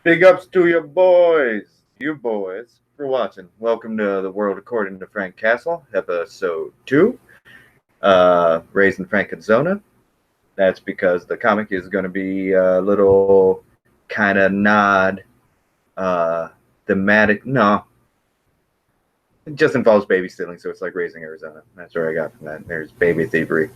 Big ups to you boys, for watching. Welcome to the world according to Frank Castle, episode 2, Raised in Frankenzona. That's because the comic is going to be a little kind of nod, uh, thematic. No, it just involves baby stealing, so it's like Raising Arizona. That's where I got from that. There's baby thievery,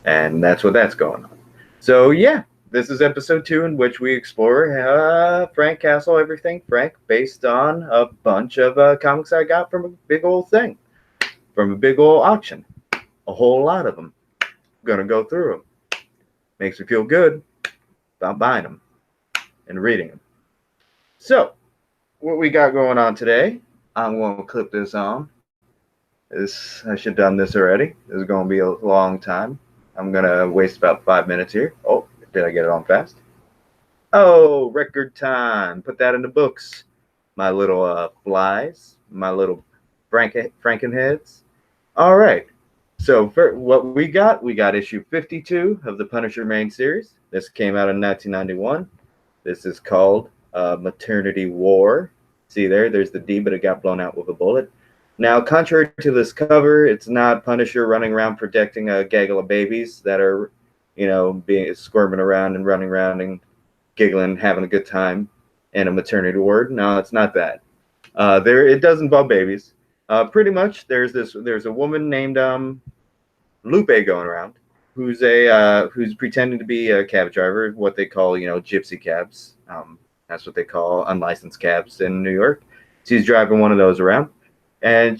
and that's what that's going on. So, yeah, this is episode 2 in which we explore Frank Castle, everything Frank, based on a bunch of comics I got from a big old thing, from a big old auction. A whole lot of them. Gonna go through them. Makes me feel good about buying them and reading them. So, what we got going on today, I'm going to clip this on. I should have done this already. This is going to be a long time. I'm going to waste about 5 minutes here. Oh, did I get it on fast? Oh, record time. Put that in the books. My little flies, my little Frankenheads. All right. So for what we got issue 52 of the Punisher main series. This came out in 1991. This is called Maternity War. See there's the D, but it got blown out with a bullet. Now, contrary to this cover, it's not Punisher running around protecting a gaggle of babies that are, being squirming around and running around and giggling, having a good time in a maternity ward. No, it's not that. There, it does involve babies. Pretty much, there's a woman named Lupe going around, who's pretending to be a cab driver, what they call gypsy cabs. That's what they call unlicensed cabs in New York. She's driving one of those around, and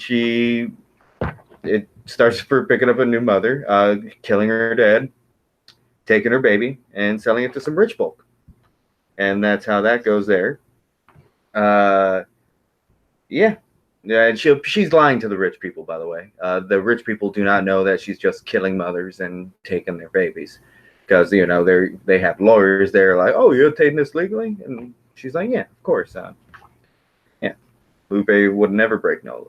it starts for picking up a new mother, killing her dad, taking her baby, and selling it to some rich folk, and that's how that goes there. Uh, yeah, yeah, and she's lying to the rich people, by the way. The rich people do not know that she's just killing mothers and taking their babies, because they have lawyers. They're like, "Oh, you're taking this legally," and she's like, "Yeah, of course." Yeah, Lupe would never break no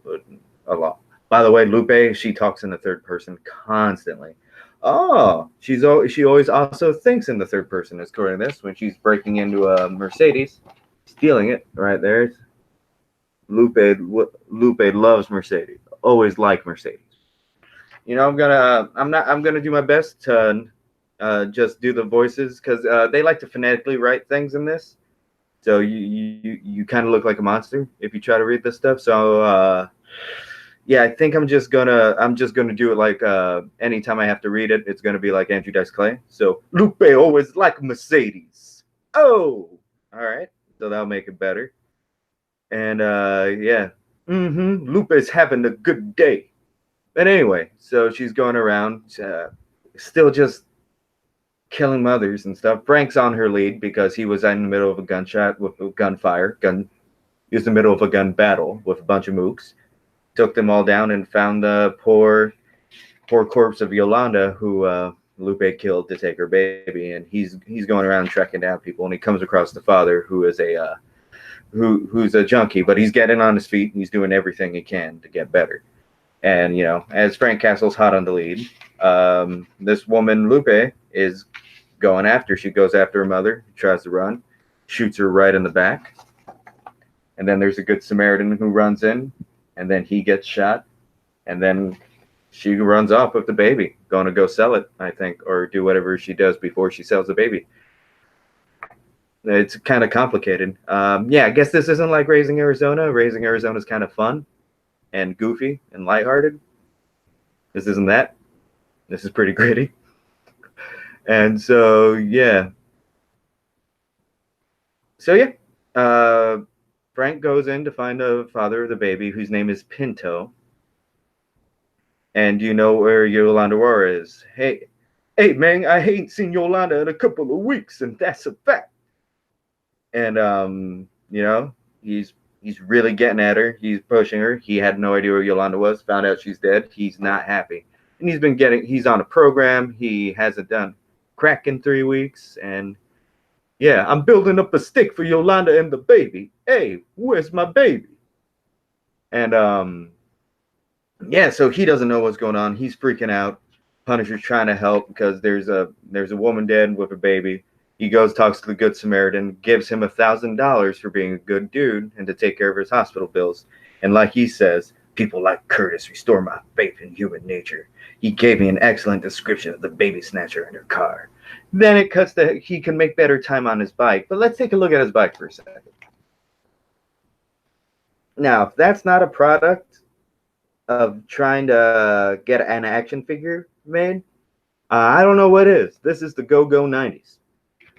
a law. By the way, Lupe, she talks in the third person constantly. Oh, she always also thinks in the third person. According to this, when she's breaking into a Mercedes, stealing it right there. Lupe Lupe loves Mercedes. Always like Mercedes. I'm gonna do my best to just do the voices because they like to phonetically write things in this. So you kind of look like a monster if you try to read this stuff. So yeah, I think I'm just gonna do it like anytime I have to read it, it's gonna be like Andrew Dice Clay. So Lupe always like Mercedes. Oh, all right. So that'll make it better. And yeah, Lupe's having a good day. But anyway, so she's going around, still just killing mothers and stuff. Frank's on her lead because he was in the middle of a gunshot with a gunfire. He was in the middle of a gun battle with a bunch of mooks. Took them all down and found the poor corpse of Yolanda, who Lupe killed to take her baby. And he's going around tracking down people. And he comes across the father, who is who's a junkie, but he's getting on his feet and he's doing everything he can to get better. And as Frank Castle's hot on the lead, this woman Lupe is going after. She goes after her mother, tries to run, shoots her right in the back, and then there's a good Samaritan who runs in, and then he gets shot, and then she runs off with the baby, going to go sell it, I think, or do whatever she does before she sells the baby. It's kind of complicated. Yeah, I guess this isn't like Raising Arizona. Raising Arizona is kind of fun and goofy and lighthearted. This isn't that. This is pretty gritty. And so yeah. So yeah. Frank goes in to find the father of the baby, whose name is Pinto. And do you know where Yolanda Aurora is? Hey, man, I ain't seen Yolanda in a couple of weeks, and that's a fact. And he's really getting at her. He's pushing her. He had no idea where Yolanda was. Found out she's dead. He's not happy, and he's on a program. He hasn't done crack in 3 weeks, and yeah, I'm building up a stick for Yolanda and the baby. Hey, where's my baby? And yeah, so he doesn't know what's going on. He's freaking out. Punisher's trying to help because there's a woman dead with a baby. He goes, talks to the Good Samaritan, gives him $1,000 for being a good dude and to take care of his hospital bills. And like he says, people like Curtis restore my faith in human nature. He gave me an excellent description of the baby snatcher in her car. Then it cuts to he can make better time on his bike. But let's take a look at his bike for a second. Now, if that's not a product of trying to get an action figure made, I don't know what is. This is the go-go 90s.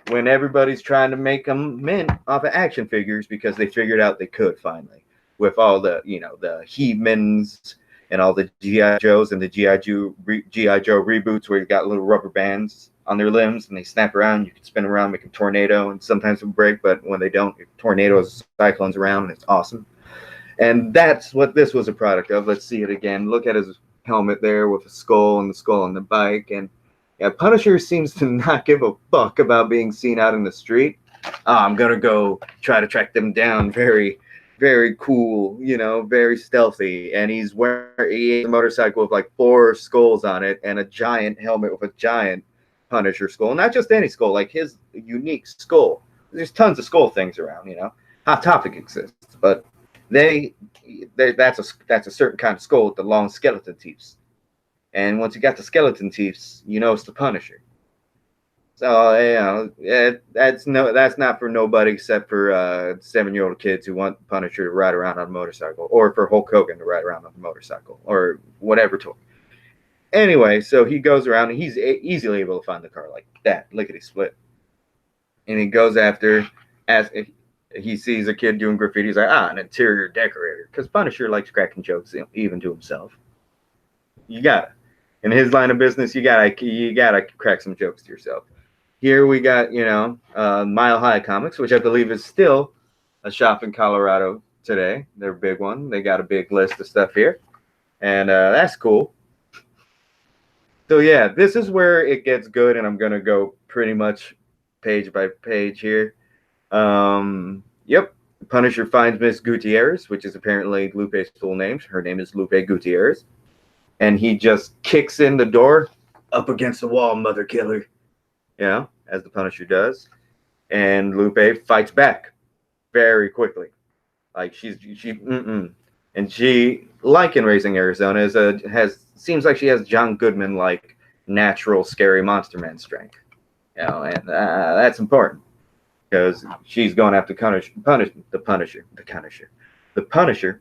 When everybody's trying to make them mint off of action figures because they figured out they could finally. With all the, the He-Mans and all the G.I. Joes and the G.I. Joe reboots where you got little rubber bands on their limbs and they snap around. You can spin around, make a tornado, and sometimes it'll break, but when they don't, tornadoes, cyclones around, and it's awesome. And that's what this was a product of. Let's see it again. Look at his helmet there with the skull and the skull on the bike. And yeah, Punisher seems to not give a fuck about being seen out in the street. I'm going to go try to track them down. Very, very cool, very stealthy. And he has a motorcycle with like 4 skulls on it and a giant helmet with a giant Punisher skull. Not just any skull, like his unique skull. There's tons of skull things around, Hot Topic exists, but that's a certain kind of skull with the long skeleton teeth. And once you got the skeleton teeth, it's the Punisher. So that's not for nobody except for 7-year-old kids who want Punisher to ride around on a motorcycle, or for Hulk Hogan to ride around on a motorcycle, or whatever toy. Anyway, so he goes around and he's easily able to find the car like that, lickety split. And he goes after as he sees a kid doing graffiti. He's like, an interior decorator, because Punisher likes cracking jokes even to himself. You gotta. In his line of business, you gotta crack some jokes to yourself. Here we got, Mile High Comics, which I believe is still a shop in Colorado today. They're a big one. They got a big list of stuff here. And that's cool. So yeah, this is where it gets good, and I'm going to go pretty much page by page here. Yep. Punisher finds Miss Gutierrez, which is apparently Lupe's full name. Her name is Lupe Gutierrez. And he just kicks in the door, up against the wall, mother killer. As the Punisher does. And Lupe fights back very quickly. Like and she, like in Raising Arizona, seems like she has John Goodman like natural scary monster man strength. And that's important because she's going after the Punisher.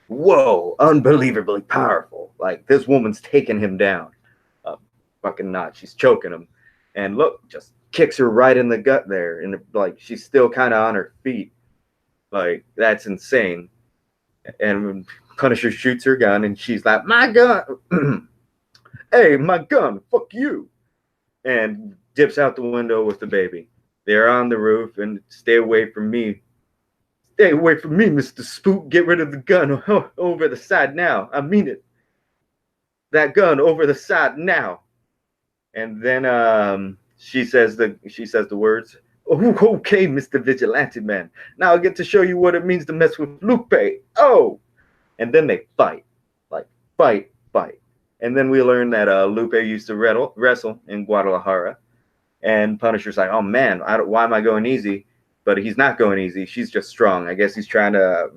Whoa, unbelievably powerful. Like this woman's taking him down. Fucking not. She's choking him. And look, just kicks her right in the gut there. And like she's still kind of on her feet. Like that's insane. And Punisher shoots her gun and she's like, my gun. Hey, my gun. Fuck you. And dips out the window with the baby. They're on the roof and stay away from me. Stay away from me, Mr. Spook. Get rid of the gun over the side now. I mean it. That gun over the side now. And then she says the words, oh, okay, Mr. Vigilante Man. Now I get to show you what it means to mess with Lupe. Oh! And then they fight. Like, fight. And then we learn that Lupe used to wrestle in Guadalajara. And Punisher's like, oh, man, why am I going easy? But he's not going easy. She's just strong. I guess he's trying to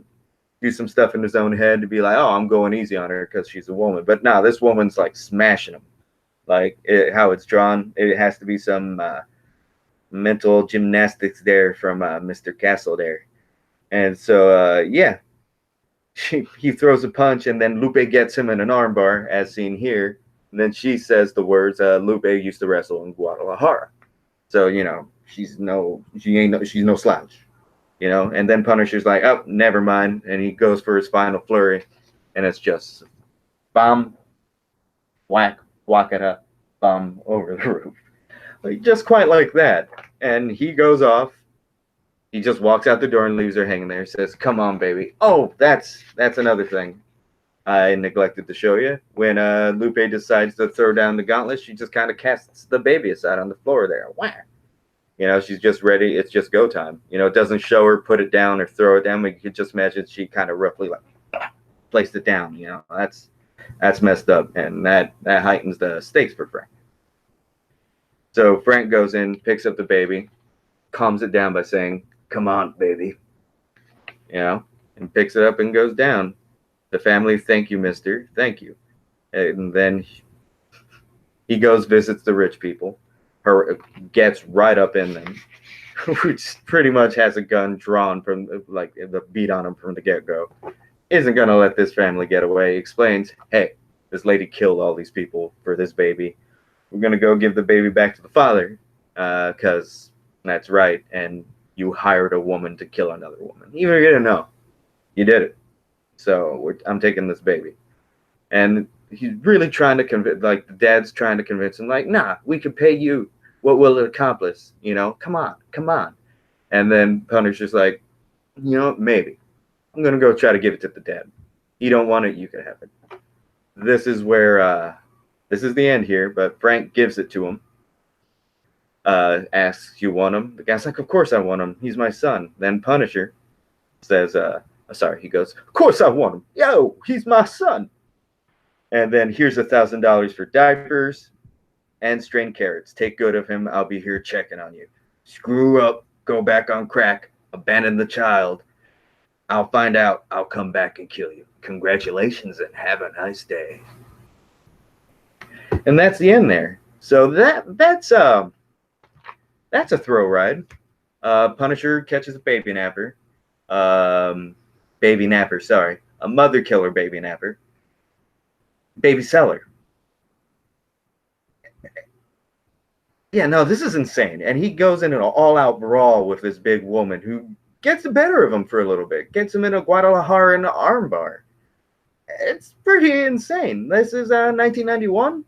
do some stuff in his own head to be like, oh, I'm going easy on her because she's a woman. But no, this woman's like smashing him. Like how it's drawn, it has to be some mental gymnastics there from Mr. Castle there. And so, he throws a punch, and then Lupe gets him in an armbar, as seen here. And then she says the words, Lupe used to wrestle in Guadalajara. So, she's no slouch, And then Punisher's like, oh, never mind. And he goes for his final flurry, and it's just bomb, whack, wakata, bomb over the roof. Like, just quite like that. And he goes off. He just walks out the door and leaves her hanging there. Says, come on, baby. Oh, that's another thing I neglected to show you. When Lupe decides to throw down the gauntlet, she just kind of casts the baby aside on the floor there. Whack. She's just ready. It's just go time. It doesn't show her put it down or throw it down. We could just imagine she kind of roughly like placed it down. That's messed up, and that heightens the stakes for Frank. So Frank goes in, picks up the baby, calms it down by saying, "Come on, baby," and picks it up and goes down. The family, "Thank you, mister, thank you." And then he goes, visits the rich people, gets right up in them, which pretty much has a gun drawn from, like, the beat on him from the get-go. Isn't going to let this family get away. He explains, "Hey, this lady killed all these people for this baby. We're going to go give the baby back to the father, because that's right, and you hired a woman to kill another woman. Even if you didn't know, you did it. So I'm taking this baby." And he's really trying to convince, like, the dad's trying to convince him, like, "Nah, we could pay you. What will it accomplish? Come on, come on." And then Punisher's like, "Maybe. I'm going to go try to give it to the dad. You don't want it, you can have it." This is where, this is the end here, but Frank gives it to him. Asks, "You want him?" The guy's like, "Of course I want him. He's my son." Then Punisher says, sorry, he goes, "Of course I want him. Yo, he's my son." And then, "Here's $1,000 for diapers and strained carrots. Take good of him. I'll be here checking on you. Screw up, go back on crack, abandon the child. I'll find out. I'll come back and kill you. Congratulations and have a nice day." And that's the end there. So that's a throw ride. Punisher catches a baby napper. A mother killer baby napper. Baby seller. Yeah, no, this is insane. And he goes in an all-out brawl with this big woman who gets the better of him for a little bit. Gets him in a Guadalajara in an armbar. It's pretty insane. This is 1991.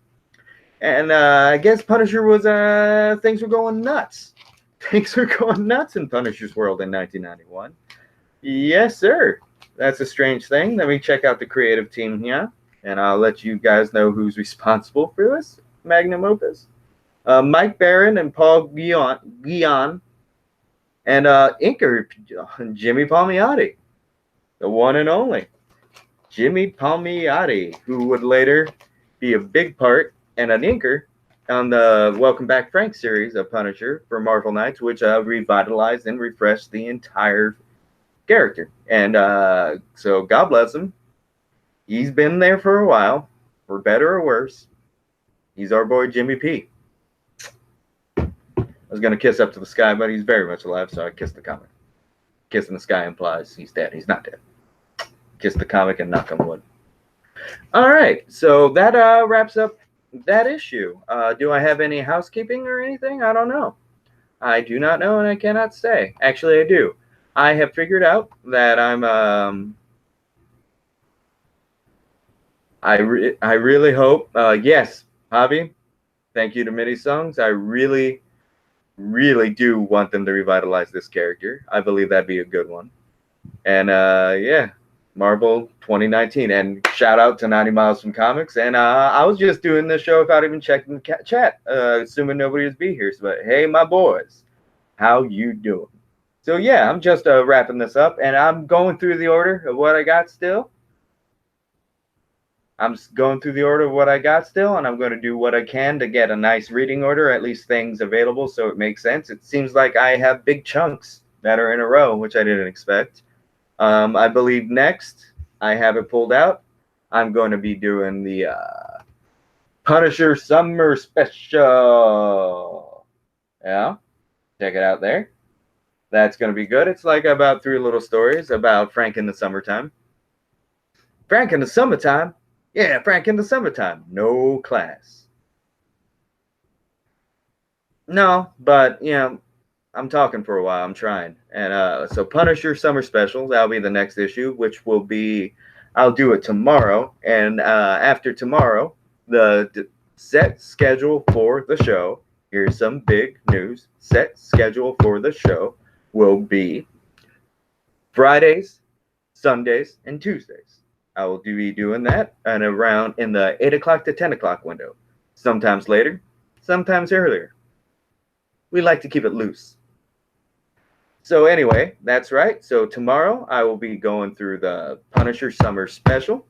And I guess Punisher was, things were going nuts. Things were going nuts in Punisher's world in 1991. Yes, sir. That's a strange thing. Let me check out the creative team here, and I'll let you guys know who's responsible for this magnum opus. Mike Barron and Paul Guion, and inker Jimmy Palmiotti, the one and only Jimmy Palmiotti, who would later be a big part and an inker on the Welcome Back Frank series of Punisher for Marvel Knights, which revitalized and refreshed the entire character. And so God bless him. He's been there for a while, for better or worse. He's our boy Jimmy P. I was going to kiss up to the sky, but he's very much alive, so I kissed the comic. Kissing the sky implies he's dead. He's not dead. Kiss the comic and knock on wood. All right, so that wraps up that issue. Do I have any housekeeping or anything? I don't know. I do not know, and I cannot say. Actually, I do. I have figured out that I'm I really hope, yes, Javi, thank you to Midi Songs. I really do want them to revitalize this character. I believe that'd be a good one. And yeah, Marvel 2019. And shout out to 90 Miles from Comics. And I was just doing this show without even checking the chat, assuming nobody would be here. So, but hey, my boys, how you doing? So yeah, I'm just wrapping this up, and I'm going through the order of what I got still. I'm going through the order of what I got still, and I'm going to do what I can to get a nice reading order, at least things available so it makes sense. It seems like I have big chunks that are in a row, which I didn't expect. I believe next, I have it pulled out. I'm going to be doing the Punisher Summer Special. Yeah, check it out there. That's going to be good. It's like about 3 little stories about Frank in the summertime. Frank in the summertime? Yeah, Frank in the summertime. No class. No, but, I'm talking for a while. I'm trying. And so Punisher Summer Specials, that'll be the next issue, which will be, I'll do it tomorrow. And after tomorrow, the set schedule for the show, here's some big news. Set schedule for the show will be Fridays, Sundays, and Tuesdays. I will be doing that and around in the 8 o'clock to 10 o'clock window. Sometimes later, sometimes earlier. We like to keep it loose. So anyway, that's right. So tomorrow I will be going through the Punisher Summer Special.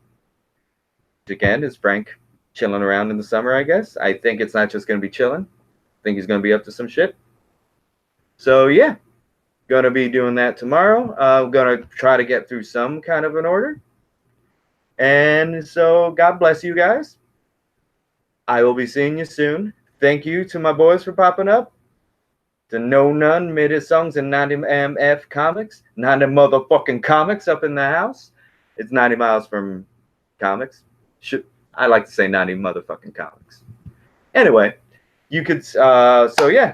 Which again is Frank chilling around in the summer, I guess. I think it's not just going to be chilling. think he's going to be up to some shit. So yeah, going to be doing that tomorrow. I'm going to try to get through some kind of an order. And so God bless you guys. I will be seeing you soon. Thank you to my boys for popping up. To No None, Mid Songs, and 90MF Comics. 90 motherfucking comics up in the house. It's 90 miles from comics. I like to say 90 motherfucking comics. Anyway, you could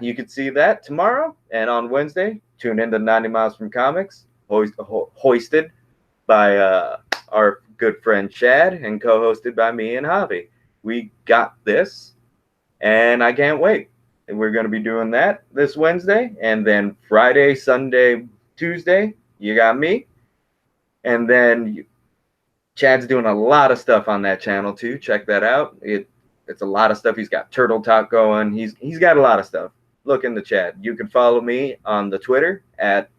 you could see that tomorrow, and on Wednesday tune in to 90 miles from comics, hoisted by our good friend Chad and co-hosted by me and Javi. We got this, and I can't wait. And we're going to be doing that this Wednesday, and then Friday, Sunday, Tuesday you got me, and then Chad's doing a lot of stuff on that channel too. Check that out. It's a lot of stuff. He's got Turtle Talk going. He's got a lot of stuff. Look in the chat. You can follow me on the Twitter at,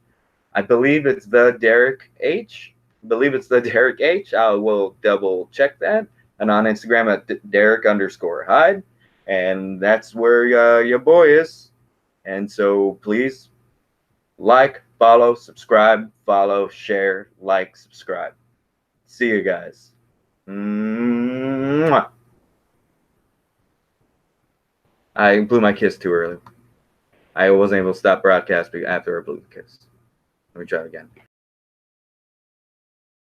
I believe it's the Derek H. I will double check that. And on Instagram at Derek_Hyde. And that's where your boy is. And so please like, follow, subscribe, share, like, subscribe. See you guys. Mwah. I blew my kiss too early. I wasn't able to stop broadcasting after I blew the kiss. Let me try it again.